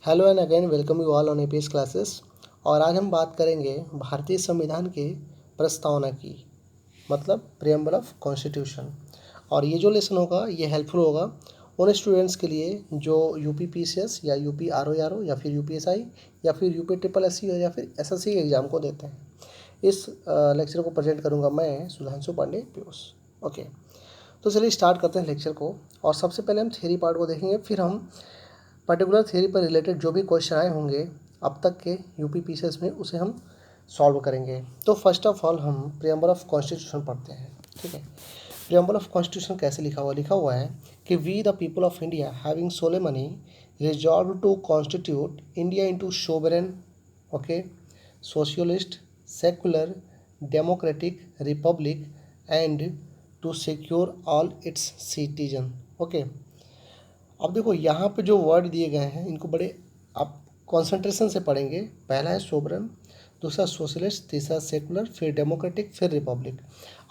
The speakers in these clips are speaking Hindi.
Hello and again welcome you all on APS classes. और आज हम बात करेंगे भारतीय संविधान के प्रस्तावना की, मतलब प्रियम्बल ऑफ कॉन्स्टिट्यूशन। और ये जो लेसन होगा ये हेल्पफुल होगा उन स्टूडेंट्स के लिए जो यूपी पीसीएस या यूपी आरओ या फिर यूपीएसआई या फिर यूपी ट्रिपल एससी या फिर एसएससी एग्ज़ाम को देते हैं। इस लेक्चर को प्रेजेंट करूँगा मैं सुधांशु पांडे पीयूष। ओके, तो चलिए स्टार्ट करते हैं लेक्चर को। और सबसे पहले हम थ्योरी पार्ट को देखेंगे, फिर हम पर्टिकुलर थ्योरी पर रिलेटेड जो भी क्वेश्चन आए होंगे अब तक के यूपी पीसीएस में उसे हम सॉल्व करेंगे। तो फर्स्ट ऑफ ऑल हम प्रियम्बल ऑफ कॉन्स्टिट्यूशन पढ़ते हैं। ठीक है, प्रियम्बल ऑफ कॉन्स्टिट्यूशन कैसे लिखा हुआ है कि we the people of India having solemnly resolve to constitute India into sovereign, okay, socialist, secular, democratic republic and to secure all its citizen. Okay, अब देखो यहाँ पे जो वर्ड दिए गए हैं इनको बड़े आप कंसंट्रेशन से पढ़ेंगे। पहला है सोवरेन, दूसरा सोशलिस्ट, तीसरा सेकुलर, फिर डेमोक्रेटिक, फिर रिपब्लिक।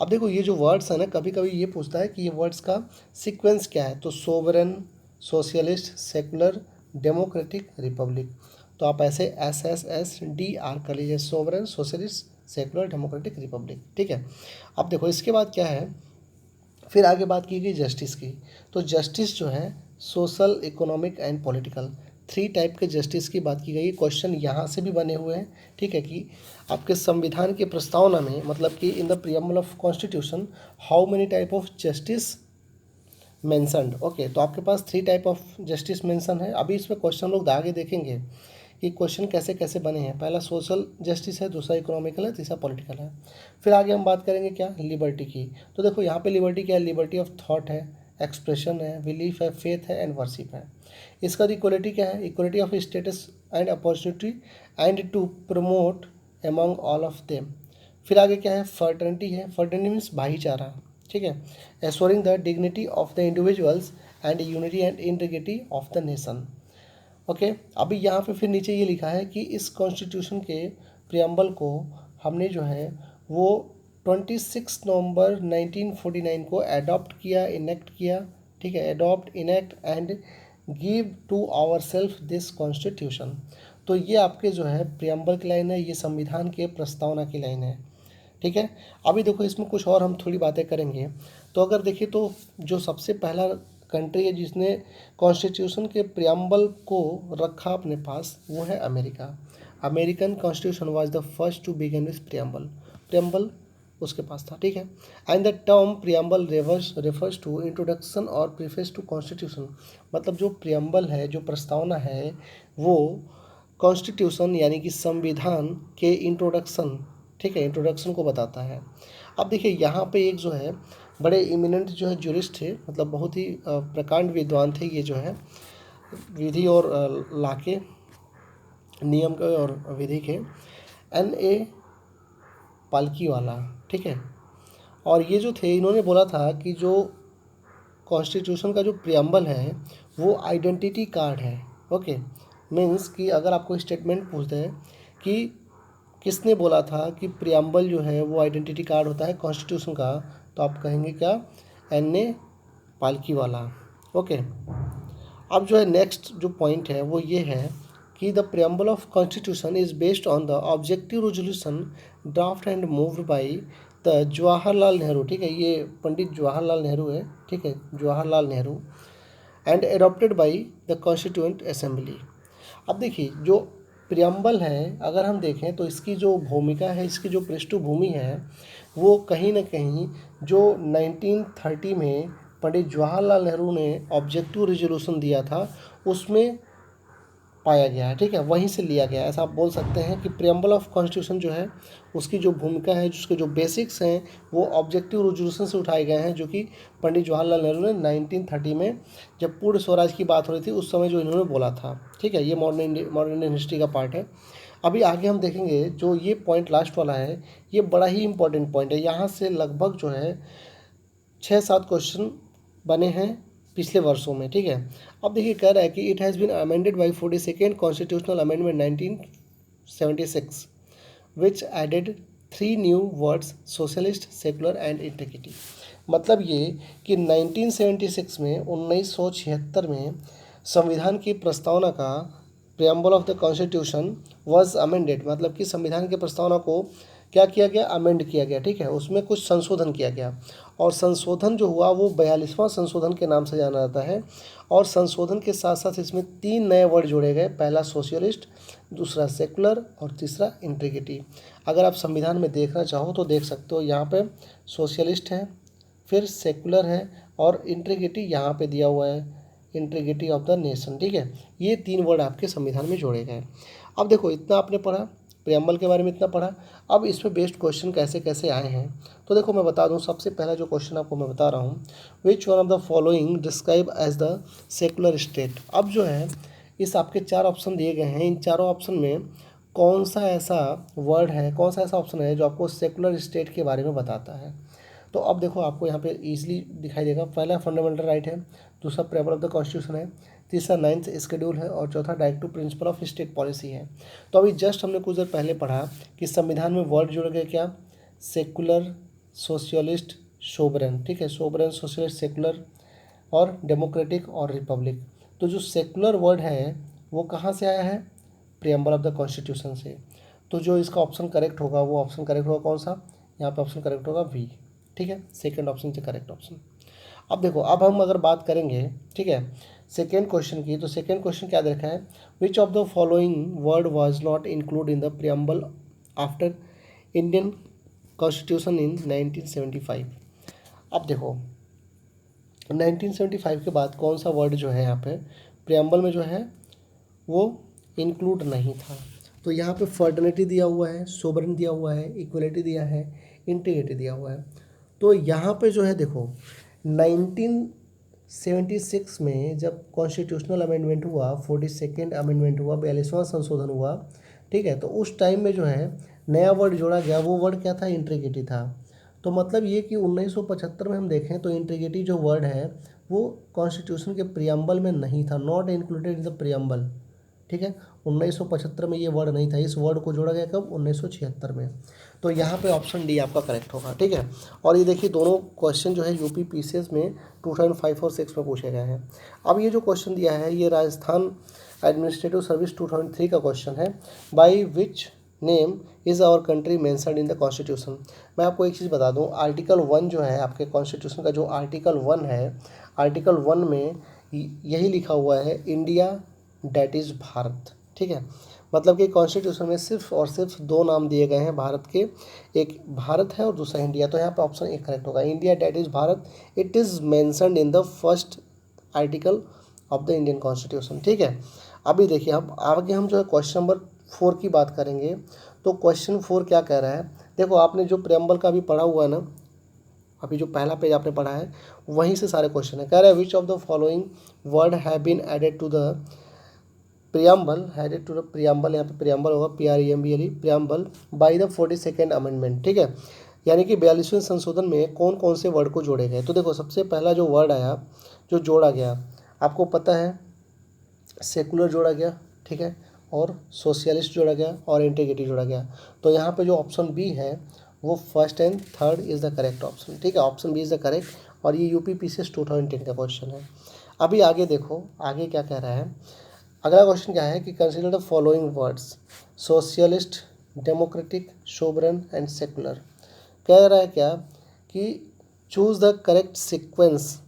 अब देखो ये जो वर्ड्स हैं ना, कभी कभी ये पूछता है कि ये वर्ड्स का सीक्वेंस क्या है। तो sovereign, socialist, secular, democratic, Republic. तो आप ऐसे SSSDR कर लीजिए, sovereign, socialist, secular, democratic, Republic. ठीक है, अब देखो इसके बाद क्या है, फिर आगे बात की गई जस्टिस की। तो जस्टिस जो है social, economic and political, 3 type के जस्टिस की बात की गई। क्वेश्चन यहाँ से भी बने हुए हैं। ठीक है, कि आपके संविधान के प्रस्तावना में, मतलब कि इन the preamble of constitution how many type of justice mentioned. Okay, तो आपके पास 3 टाइप ऑफ जस्टिस मेंशन है। अभी इसमें क्वेश्चन लोग आगे देखेंगे कि क्वेश्चन कैसे कैसे बने हैं। पहला सोशल जस्टिस है, दूसरा इकोनॉमिकल है, तीसरा पॉलिटिकल है। फिर आगे हम बात करेंगे क्या, लिबर्टी की। तो देखो यहाँ पे लिबर्टी क्या है, लिबर्टी ऑफ थॉट है, एक्सप्रेशन है, बिलीफ है, फेथ है एंड वर्शिप है। इसका इक्वलिटी क्या है, equality of status and opportunity and to promote among all of them. फिर आगे क्या है, फर्टर्निटी है, फर्टर्निटी मीन्स भाईचारा। ठीक है, assuring the dignity of the individuals and unity and integrity of the nation. Okay, अभी यहाँ पे फिर नीचे ये लिखा है कि इस कॉन्स्टिट्यूशन के प्रियम्बल को हमने जो है वो 26 नवंबर 1949 को एडॉप्ट किया, इनेक्ट किया। ठीक है, adopt, enact and give to ourselves this constitution. तो ये आपके जो है प्रियम्बल की लाइन है, ये संविधान के प्रस्तावना की लाइन है। ठीक है, अभी देखो इसमें कुछ और हम थोड़ी बातें करेंगे। तो अगर देखिए तो जो सबसे पहला कंट्री है जिसने कॉन्स्टिट्यूशन के प्रियम्बल को रखा अपने पास, वो है America. American constitution was the first to begin with preamble. Preamble उसके पास था। ठीक है, and the term preamble refers to introduction और प्रीफेस टू कॉन्स्टिट्यूशन। मतलब जो प्रियम्बल है, जो प्रस्तावना है, वो कॉन्स्टिट्यूशन यानी कि संविधान के इंट्रोडक्शन, ठीक है, इंट्रोडक्शन को बताता है। अब देखिए यहाँ पे एक जो है बड़े इमिनेंट जो है ज्यूरिस्ट थे, मतलब बहुत ही प्रकांड विद्वान थे, ये जो है विधि और लॉ के, नियम के और विधि के, N.A. पालकीवाला। ठीक है, और ये जो थे इन्होंने बोला था कि जो कॉन्स्टिट्यूशन का जो प्रियम्बल है वो आइडेंटिटी कार्ड है। ओके, मीन्स कि अगर आपको स्टेटमेंट पूछते हैं कि किसने बोला था कि प्रियम्बल जो है वो आइडेंटिटी कार्ड होता है कॉन्स्टिट्यूशन का, तो आप कहेंगे क्या, N.A. पालकीवाला। ओके, अब जो है नेक्स्ट जो पॉइंट है वो ये है कि the preamble of constitution is based on the objective resolution draft and moved by the Jawaharlal Nehru. ठीक है, ये पंडित जवाहरलाल नेहरू है। ठीक है, Jawaharlal Nehru, and adopted by the constituent assembly. अब देखिए जो प्रियम्बल है, अगर हम देखें तो इसकी जो भूमिका है, इसकी जो पृष्ठभूमि है, वो कहीं ना कहीं जो 1930 में पंडित जवाहरलाल नेहरू ने ऑब्जेक्टिव रेजोल्यूशन दिया था उसमें पाया गया है। ठीक है, वहीं से लिया गया है। ऐसा आप बोल सकते हैं कि प्रियम्बल ऑफ कॉन्स्टिट्यूशन जो है उसकी जो भूमिका है, जिसके जो बेसिक्स हैं, वो ऑब्जेक्टिव रेजोल्यूशन से उठाए गए हैं, जो कि पंडित जवाहरलाल नेहरू ने 1930 में जब पूर्ण स्वराज की बात हो रही थी उस समय जो इन्होंने बोला था। ठीक है, ये मॉडर्न इंडियन हिस्ट्री का पार्ट है। अभी आगे हम देखेंगे जो ये पॉइंट लास्ट वाला है, ये बड़ा ही इंपॉर्टेंट पॉइंट है। यहाँ से लगभग जो है 6-7 क्वेश्चन बने हैं पिछले वर्षों में। ठीक है, अब देखिए कह रहा है कि it has been amended by 42nd constitutional amendment 1976 which added 3 new words, socialist, secular and integrity. मतलब ये कि 1976 में 1976 में संविधान की प्रस्तावना का preamble of the constitution was amended, मतलब कि संविधान के प्रस्तावना को क्या किया गया, अमेंड किया गया, ठीक है, उसमें कुछ संशोधन किया गया। और संशोधन जो हुआ वो 42वां संशोधन के नाम से जाना जाता है। और संशोधन के साथ साथ इसमें 3 नए वर्ड जोड़े गए, पहला सोशलिस्ट, दूसरा सेकुलर और तीसरा इंटीग्रिटी। अगर आप संविधान में देखना चाहो तो देख सकते हो, यहाँ पे सोशलिस्ट है, फिर सेकुलर है और इंटीग्रिटी यहाँ पे दिया हुआ है, इंटीग्रिटी ऑफ द नेशन, ठीक है। ये 3 वर्ड आपके संविधान में जोड़े गए। अब देखो इतना आपने पढ़ा, प्रियम्बल के बारे में इतना पढ़ा। अब इसमें बेस्ड क्वेश्चन कैसे कैसे आए हैं तो देखो मैं बता दूं, सबसे पहला जो क्वेश्चन आपको मैं बता रहा हूँ, which one of the following describe as the secular state. अब जो है इस आपके 4 ऑप्शन दिए गए हैं, इन चारों ऑप्शन में कौन सा ऐसा वर्ड है, कौन सा ऐसा ऑप्शन है जो आपको सेकुलर स्टेट के बारे में बताता है। तो अब देखो आपको यहाँ पे इजीली दिखाई देगा, पहला फंडामेंटल राइट है, दूसरा प्रेयर ऑफ द कॉन्स्टिट्यूशन है, तीसरा 9th शेड्यूल है और चौथा directive principle of state policy है। तो अभी जस्ट हमने कुछ देर पहले पढ़ा कि संविधान में वर्ड जुड़ गए क्या, सेकुलर, सोशलिस्ट, सोवरेन, ठीक है, सोवरेन, सोशलिस्ट, सेकुलर और डेमोक्रेटिक और रिपब्लिक। तो जो सेकुलर वर्ड है वो कहाँ से आया है, प्रियम्बल ऑफ द कॉन्स्टिट्यूशन से। तो जो इसका ऑप्शन करेक्ट होगा वो ऑप्शन करेक्ट होगा कौन सा, यहाँ पे ऑप्शन करेक्ट होगा वी, ठीक है, सेकंड ऑप्शन से करेक्ट ऑप्शन। अब देखो अब हम अगर बात करेंगे, ठीक है, सेकेंड क्वेश्चन की, तो सेकेंड क्वेश्चन क्या देखा है, which of the following word was not include in the preamble after Indian constitution in 1975। अब देखो 1975 के बाद कौन सा वर्ड जो है यहाँ पे प्रियम्बल में जो है वो इंक्लूड नहीं था। तो यहाँ पे फर्टर्निटी दिया हुआ है, सोवरेन दिया हुआ है, इक्वलिटी दिया है, इंटीग्रिटी दिया हुआ है। तो यहाँ पे जो है देखो 1976 में जब कॉन्स्टिट्यूशनल अमेंडमेंट हुआ, 42nd अमेंडमेंट हुआ, 42वां संशोधन हुआ, ठीक है, तो उस टाइम में जो है नया वर्ड जोड़ा गया, वो वर्ड क्या था, इंटीग्रिटी था। तो मतलब ये कि 1975 में हम देखें तो इंटीग्रिटी जो वर्ड है वो कॉन्स्टिट्यूशन के प्रियम्बल में नहीं था, not included in the preamble, ठीक है। 1975 में ये वर्ड नहीं था, इस वर्ड को जोड़ा गया कब, 1976 में। तो यहाँ पे ऑप्शन डी आपका करेक्ट होगा, ठीक है। और ये देखिए दोनों क्वेश्चन जो है यूपी पीसीएस में 2005 और 6 में पूछे गए हैं। अब ये जो क्वेश्चन दिया है ये राजस्थान एडमिनिस्ट्रेटिव सर्विस 2003 का क्वेश्चन है, by which name is our country mentioned in the constitution. मैं आपको एक चीज़ बता दूं, आर्टिकल 1 जो है आपके कॉन्स्टिट्यूशन का, जो आर्टिकल 1 है, आर्टिकल 1 में यही लिखा हुआ है, इंडिया डैट इज़ भारत, ठीक है। मतलब कि कॉन्स्टिट्यूशन में सिर्फ और सिर्फ 2 नाम दिए गए हैं भारत के, एक भारत है और दूसरा इंडिया। तो यहाँ पे ऑप्शन ए करेक्ट होगा, India that is Bharat, it is mentioned in the first article of the Indian constitution, ठीक है। अभी देखिए अब आगे हम जो है क्वेश्चन नंबर 4 की बात करेंगे। तो क्वेश्चन 4 क्या कह रहा है, देखो आपने जो प्रियम्बल का भी पढ़ा हुआ है ना, अभी जो पहला पेज आपने पढ़ा है वहीं से सारे क्वेश्चन है। कह रहा है which of the following word have been added to the preamble, added to the preamble, यहाँ पे प्रियम्बल होगा PREMBLE, preamble by the 42nd amendment, ठीक है। यानी कि 42वें संशोधन में कौन कौन से वर्ड को जोड़े गए। तो देखो सबसे पहला जो वर्ड आया, जो जोड़ा गया, आपको पता है सेकुलर जोड़ा गया, ठीक है, और सोशलिस्ट जोड़ा गया और इंटीग्रिटी जोड़ा गया। तो यहाँ पे जो ऑप्शन बी है वो first and third is the correct option, ठीक है, option B is the correct. और ये यूपी पीसीएस 2010 का क्वेश्चन है। अभी आगे देखो आगे क्या कह रहा है, अगला क्वेश्चन क्या है कि consider the following words, socialist, democratic, sovereign and secular. कह रहा है क्या कि choose the correct sequence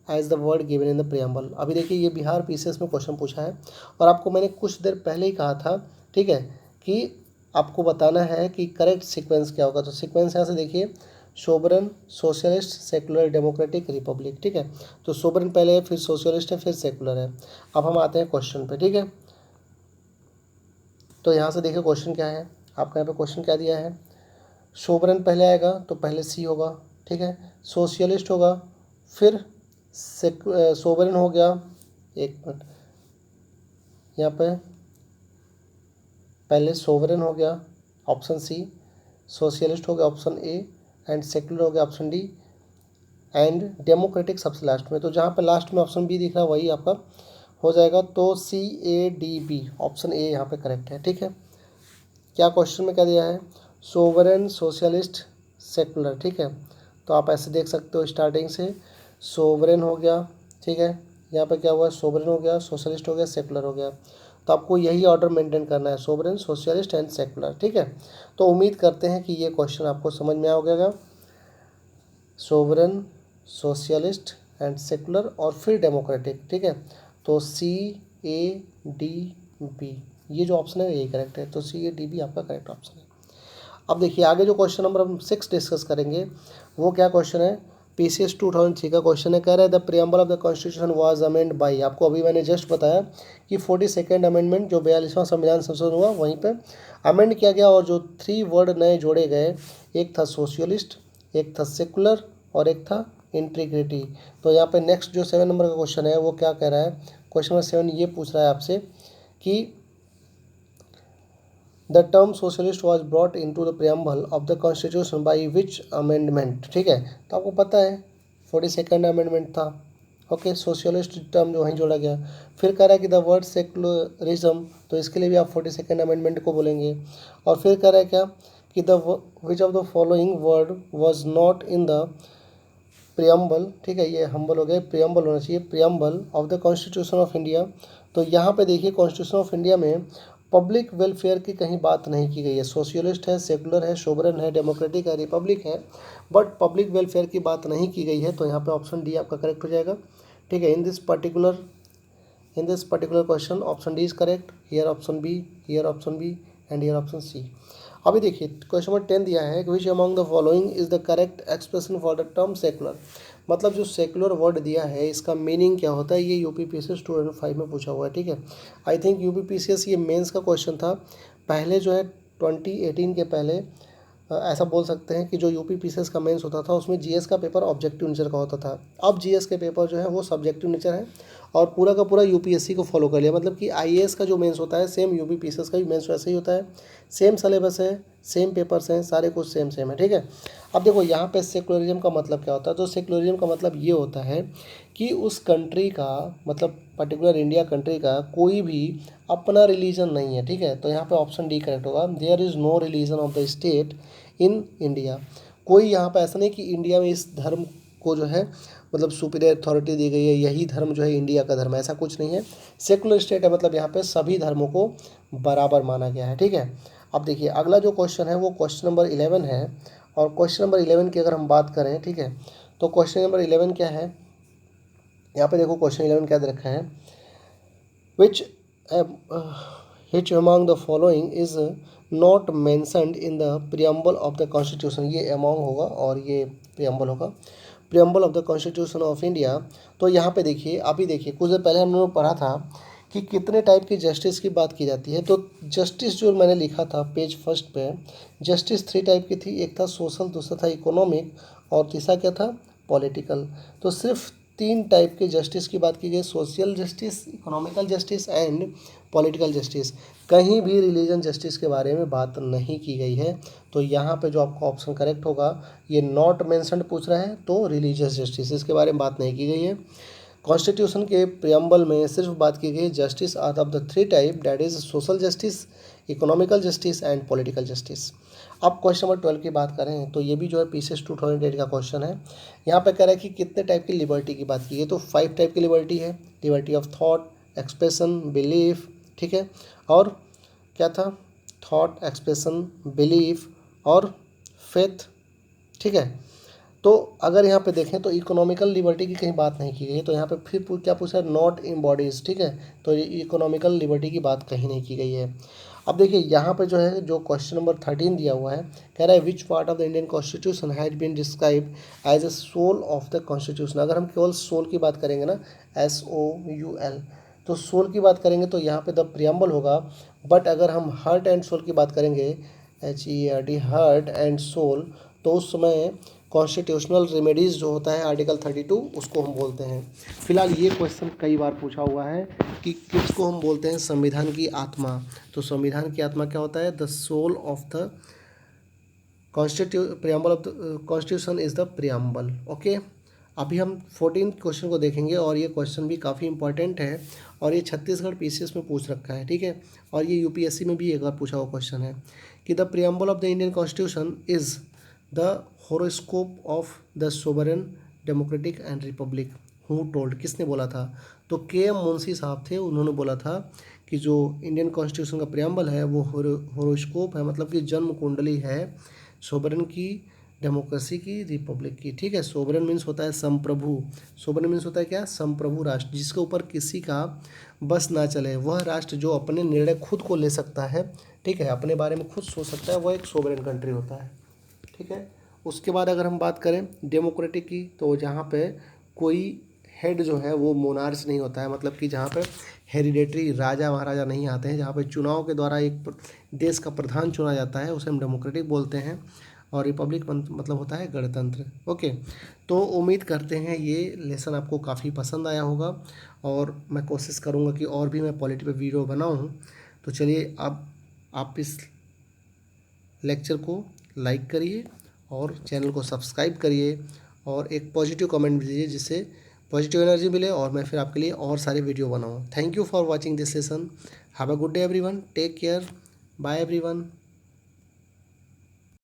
as the word given in the preamble. अभी देखिए ये बिहार पीसीएस में क्वेश्चन पूछा है और आपको मैंने कुछ देर पहले ही कहा था, ठीक है, कि आपको बताना है कि करेक्ट सीक्वेंस क्या होगा। तो सीक्वेंस यहाँ से देखिए, sovereign, socialist, secular, democratic, Republic, ठीक है। तो सोवरेन पहले है, फिर सोशलिस्ट है, फिर सेकुलर है। अब हम आते हैं क्वेश्चन पे, ठीक है। तो यहाँ से देखिए क्वेश्चन क्या है, आपका यहाँ पे क्वेश्चन क्या दिया है, सोवरेन पहले आएगा तो पहले सी होगा, ठीक है, सोशलिस्ट होगा, फिर सोवरेन हो गया, एक मिनट, यहाँ पे पहले सोवरेन हो गया ऑप्शन सी, सोशलिस्ट हो गया ऑप्शन ए, एंड सेकुलर हो गया ऑप्शन डी, एंड डेमोक्रेटिक सबसे लास्ट में। तो जहाँ पे लास्ट में ऑप्शन बी दिख रहा है वही आपका हो जाएगा। तो CADB ऑप्शन ए यहाँ पे करेक्ट है, ठीक है। क्या क्वेश्चन में क्या दिया है, सोवरेन, सोशलिस्ट, सेकुलर, ठीक है। तो आप ऐसे देख सकते हो स्टार्टिंग से सोवरेन हो गया, ठीक है, यहाँ पे क्या हुआ, सोवरेन हो गया, सोशलिस्ट हो गया, सेकुलर हो गया। तो आपको यही ऑर्डर मेंटेन करना है, सोवरेन, सोशलिस्ट एंड सेकुलर, ठीक है। तो उम्मीद करते हैं कि ये क्वेश्चन आपको समझ में आ गया, सोवरेन, सोशलिस्ट एंड सेकुलर और फिर डेमोक्रेटिक, ठीक है। तो CADB ये जो ऑप्शन है यही करेक्ट है, तो CADB आपका करेक्ट ऑप्शन है। अब देखिए आगे जो क्वेश्चन नंबर हम 6 डिस्कस करेंगे वो क्या क्वेश्चन है, PCS 2003 का क्वेश्चन है। कह रहा है the preamble of the constitution was amend by, आपको अभी मैंने जस्ट बताया कि 42nd अमेंडमेंट जो 42वां संविधान संशोधन हुआ वहीं पे अमेंड किया गया, और जो 3 वर्ड नए जोड़े गए, एक था सोशलिस्ट, एक था सेकुलर और एक था इंटीग्रिटी। तो यहाँ पे नेक्स्ट जो 7 नंबर का क्वेश्चन है वो क्या कह रहा है, क्वेश्चन नंबर 7 ये पूछ रहा है आपसे कि the term socialist was brought into the preamble of the constitution by which amendment, ठीक है। तो आपको पता है 42nd अमेंडमेंट था, ओके। सोशलिस्ट टर्म जो वहीं जोड़ा गया। फिर कह रहा है कि द वर्ड सेकुलरिज्म, तो इसके लिए भी आप 42nd अमेंडमेंट को बोलेंगे। और फिर कह रहा है क्या कि the which of the following word was not in the preamble, ठीक है, ये हम्बल हो गया, प्रियम्बल होना चाहिए, preamble of the constitution of India. तो यहाँ पे देखिए कॉन्स्टिट्यूशन ऑफ इंडिया में पब्लिक वेलफेयर की कहीं बात नहीं की गई है। सोशलिस्ट है, सेकुलर है, सोवरेन है, डेमोक्रेटिक है, रिपब्लिक है, बट पब्लिक वेलफेयर की बात नहीं की गई है। तो यहाँ पे ऑप्शन डी आपका करेक्ट हो जाएगा, ठीक है। In this particular question option D is correct, here option B, here option B and here option C. अभी देखिए क्वेश्चन नंबर 10 दिया है, which among the following is the correct expression for the term secular. मतलब जो सेकुलर वर्ड दिया है इसका मीनिंग क्या होता है, ये UPPCS 2005 में पूछा हुआ है, ठीक है। आई थिंक UPPCS ये मेंस का क्वेश्चन था पहले, जो है 2018 के पहले ऐसा बोल सकते हैं कि जो UPPCS का मेंस होता था उसमें GS का पेपर ऑब्जेक्टिव नेचर का होता था। अब GS के पेपर जो है वो सब्जेक्टिव नेचर है, और पूरा का पूरा UPSC को फॉलो कर लिया। मतलब कि IAS का जो मेंस होता है सेम UPPCS का भी मेंस वैसे ही होता है, सेम सिलेबस है, सेम पेपर्स हैं, सारे कुछ सेम सेम है, ठीक है। अब देखो यहाँ पे सेकुलरिज्म का मतलब क्या होता है, तो सेकुलरिज्म का मतलब ये होता है कि उस कंट्री का, मतलब पर्टिकुलर इंडिया कंट्री का कोई भी अपना रिलीजन नहीं है, ठीक है। तो यहाँ पे ऑप्शन डी करेक्ट होगा, there is no religion of the state in India. कोई यहाँ पे ऐसा नहीं कि इंडिया में इस धर्म को जो है मतलब सुपीरियर अथॉरिटी दी गई है, यही धर्म जो है इंडिया का धर्म है, ऐसा कुछ नहीं है। सेकुलर स्टेट है, मतलब यहाँ पे सभी धर्मों को बराबर माना गया है, ठीक है। अब देखिए अगला जो क्वेश्चन है वो क्वेश्चन नंबर 11 है, और क्वेश्चन नंबर 11 की अगर हम बात करें, ठीक है, तो क्वेश्चन नंबर 11 क्या है, यहाँ पे देखो क्वेश्चन 11 क्या दे रखा है, which which among the following is not mentioned in the preamble of the constitution। ये among होगा और ये preamble होगा, preamble of the constitution of India। तो यहाँ पे देखिए, अभी देखिए कुछ देर पहले हम लोगों ने पढ़ा था कि कितने टाइप की जस्टिस की बात की जाती है। तो जस्टिस जो मैंने लिखा था पेज फर्स्ट पे, जस्टिस 3 टाइप की थी, एक था सोशल, दूसरा था इकोनॉमिक, और तीसरा क्या था, पॉलिटिकल। तो सिर्फ 3 टाइप के जस्टिस की बात की गई, social justice, economical justice and political justice. कहीं भी रिलीजन जस्टिस के बारे में बात नहीं की गई है। तो यहाँ पे जो आपका ऑप्शन करेक्ट होगा, ये नॉट मेंशन्ड पूछ रहा है, तो रिलीजियस जस्टिस इसके बारे में बात नहीं की गई है। कॉन्स्टिट्यूशन के प्रियम्बल में सिर्फ बात की गई justice are of the 3 type, that is social justice, economical justice and political justice. अब क्वेश्चन नंबर 12 की बात करें तो ये भी जो है PCS 2008 का क्वेश्चन है। यहाँ पे कह रहा है कि कितने टाइप की लिबर्टी की बात की है, तो 5 टाइप की लिबर्टी है, liberty of thought, expression, belief, ठीक है, और क्या था, थॉट, एक्सप्रेशन, बिलीफ और फेथ, ठीक है। तो अगर यहाँ पे देखें तो इकोनॉमिकल लिबर्टी की कहीं बात नहीं की गई है, तो यहाँ पे फिर क्या पूछा है, नॉट इन बॉडीज़, ठीक है। तो ये इकोनॉमिकल लिबर्टी की बात कहीं नहीं की गई है। अब देखिए यहाँ पे जो है जो क्वेश्चन नंबर 13 दिया हुआ है, कह रहा है which part of the Indian constitution has been describe as a soul of the constitution. अगर हम केवल सोल की बात करेंगे ना, SOUL, तो सोल की बात करेंगे तो यहाँ पे द प्रियम्बल होगा। बट अगर हम हार्ट एंड सोल की बात करेंगे, HERD, हार्ट एंड सोल, तो उस समय कॉन्स्टिट्यूशनल रेमेडीज़ जो होता है आर्टिकल 32 उसको हम बोलते हैं। फिलहाल ये क्वेश्चन कई बार पूछा हुआ है कि किसको हम बोलते हैं संविधान की आत्मा। तो संविधान की आत्मा क्या होता है, the soul of the preamble of the constitution is the preamble, okay. अभी हम 14 क्वेश्चन को देखेंगे, और ये क्वेश्चन भी काफ़ी इंपॉर्टेंट है, और ये छत्तीसगढ़ PCS में पूछ रखा है, ठीक है। और ये UPSC में भी एक बार पूछा हुआ क्वेश्चन है कि the preamble of the Indian constitution is the horoscope of the sovereign, democratic and republic। Who told, किसने बोला था? तो के एम मुंशी साहब थे, उन्होंने बोला था कि जो इंडियन कॉन्स्टिट्यूशन का प्रियम्बल है वो होरोस्कोप है, मतलब कि जन्म कुंडली है सोवरेन की, डेमोक्रेसी की, रिपब्लिक की। ठीक है, सोवरेन मीन्स होता है संप्रभु। सोवरेन मीन्स होता है क्या? संप्रभु राष्ट्र, जिसके ऊपर किसी का बस ना चले, वह राष्ट्र जो अपने निर्णय खुद को ले सकता है, ठीक है, अपने बारे में खुद सोच सकता है, वह एक सोवरेन कंट्री होता है। ठीक है, उसके बाद अगर हम बात करें डेमोक्रेटिक की, तो जहाँ पे कोई हेड जो है वो मोनार्च नहीं होता है, मतलब कि जहाँ पे हेरिडेटरी राजा महाराजा नहीं आते हैं, जहाँ पे चुनाव के द्वारा एक देश का प्रधान चुना जाता है, उसे हम डेमोक्रेटिक बोलते हैं। और रिपब्लिक मतलब होता है गणतंत्र। ओके, तो उम्मीद करते हैं ये लेसन आपको काफ़ी पसंद आया होगा, और मैं कोशिश करूँगा कि और भी मैं पॉलिटी पे वीडियो बनाऊँ। तो चलिए, अब आप इस लेक्चर को लाइक करिए और चैनल को सब्सक्राइब करिए, और एक पॉजिटिव कमेंट दीजिए, जिससे पॉजिटिव एनर्जी मिले और मैं फिर आपके लिए और सारे वीडियो बनाऊँ। Thank you for watching this session. Have a good day everyone, take care, bye everyone.